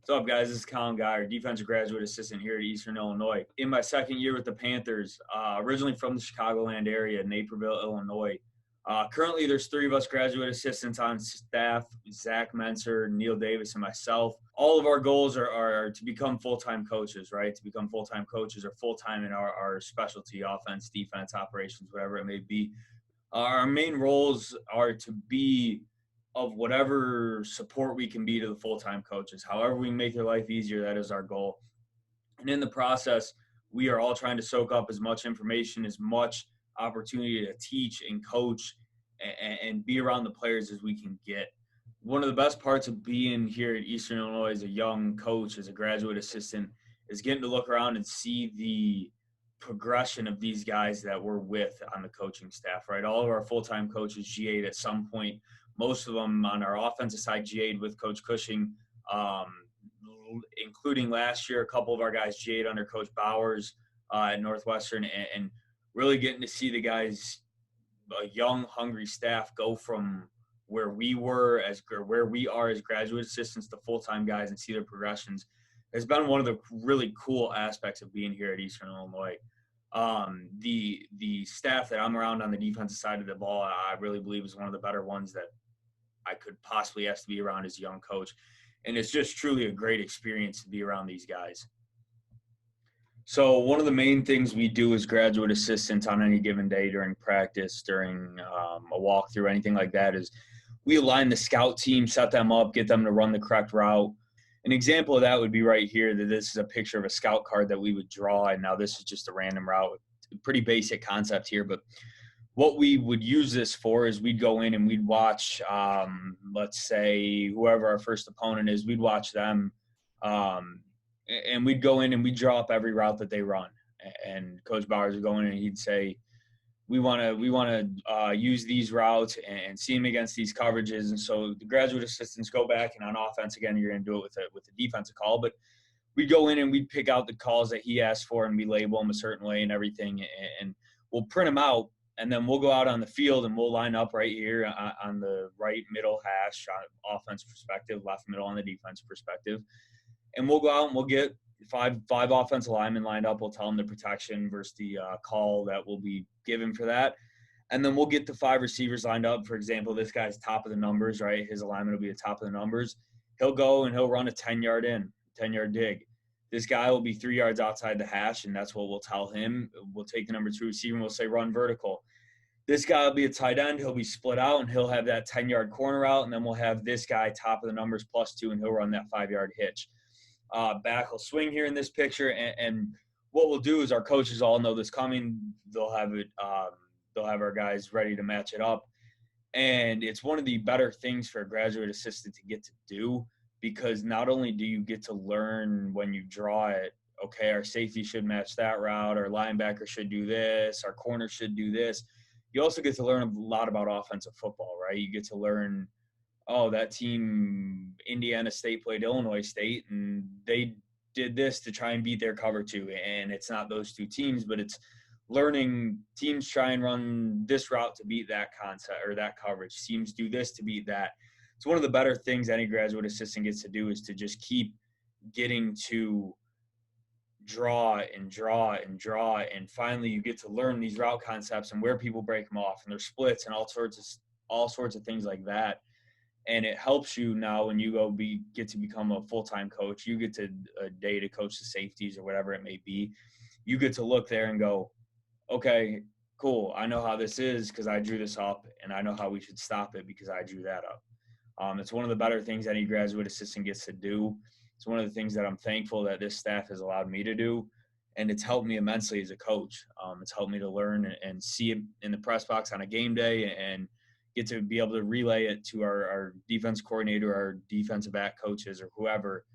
What's up, guys? This is Collin Geier, defensive graduate assistant here at Eastern Illinois. In my second year with the Panthers, originally from the Chicagoland area, Naperville, Illinois. Currently, there's three of us graduate assistants on staff: Zach Menser, Neil Davis, and myself. All of our goals are to become full-time coaches, right? To become full-time coaches or full-time in our specialty, offense, defense, operations, whatever it may be. Our main roles are to be of whatever support we can be to the full-time coaches. However we make their life easier, that is our goal. And in the process, we are all trying to soak up as much information, as much opportunity to teach and coach and be around the players as we can get. One of the best parts of being here at Eastern Illinois as a young coach, as a graduate assistant, is getting to look around and see the progression of these guys that we're with on the coaching staff, right? All of our full-time coaches GA'd at some point. Most of them on our offensive side GA'd with Coach Cushing, including last year. A couple of our guys GA'd under Coach Bowers at Northwestern, and really getting to see the guys, a young, hungry staff, go from where we are as graduate assistants to full-time guys and see their progressions has been one of the really cool aspects of being here at Eastern Illinois. The staff that I'm around on the defensive side of the ball, I really believe is one of the better ones that I could possibly ask to be around as a young coach. And it's just truly a great experience to be around these guys. So one of the main things we do as graduate assistants on any given day during practice, during a walkthrough, anything like that, is we align the scout team, set them up, get them to run the correct route. An example of that would be right here, that this is a picture of a scout card that we would draw, and now this is just a random route. Pretty basic concept here, but what we would use this for is we'd go in and we'd watch, let's say, whoever our first opponent is, we'd watch them, and we'd go in and we'd draw up every route that they run. And Coach Bowers would go in and he'd say, we want to use these routes and see them against these coverages. And so the graduate assistants go back, and on offense, again, you're going to do it with a defensive call, but we'd go in and we'd pick out the calls that he asked for, and we label them a certain way and everything, and we'll print them out. And then we'll go out on the field and we'll line up right here on the right middle hash, on offense perspective, left middle on the defense perspective. And we'll go out and we'll get five offensive linemen lined up. We'll tell them the protection versus the call that will be given for that. And then we'll get the 5 receivers lined up. For example, this guy's top of the numbers, right? His alignment will be the top of the numbers. He'll go and he'll run a 10-yard dig. This guy will be 3 yards outside the hash, and that's what we'll tell him. We'll take the number 2 receiver and we'll say run vertical. This guy will be a tight end. He'll be split out, and he'll have that 10-yard corner out, and then we'll have this guy top of the numbers +2, and he'll run that 5-yard hitch. Back will swing here in this picture, and what we'll do is our coaches all know this coming. They'll have it. They'll have our guys ready to match it up, and it's one of the better things for a graduate assistant to get to do, because not only do you get to learn when you draw it, okay, our safety should match that route, our linebacker should do this, our corner should do this. You also get to learn a lot about offensive football, right? You get to learn, oh, that team, Indiana State, played Illinois State, and they did this to try and beat their cover 2. And it's not those two teams, but it's learning teams try and run this route to beat that concept or that coverage. Teams do this to beat that. It's one of the better things any graduate assistant gets to do, is to just keep getting to draw, and finally you get to learn these route concepts and where people break them off and their splits and all sorts of things like that. And it helps you now when you get to become a full-time coach. You get to a day to coach the safeties or whatever it may be. You get to look there and go, okay, cool, I know how this is because I drew this up, and I know how we should stop it because I drew that up. It's one of the better things any graduate assistant gets to do. It's one of the things that I'm thankful that this staff has allowed me to do, and it's helped me immensely as a coach. It's helped me to learn and see it in the press box on a game day, and get to be able to relay it to our defense coordinator, our defensive back coaches, or whoever,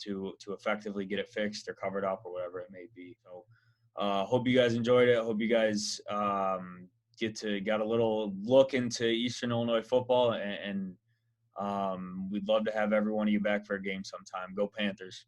to effectively get it fixed or covered up or whatever it may be. So hope you guys enjoyed it. Hope you guys got a little look into Eastern Illinois football, and we'd love to have every one of you back for a game sometime. Go Panthers.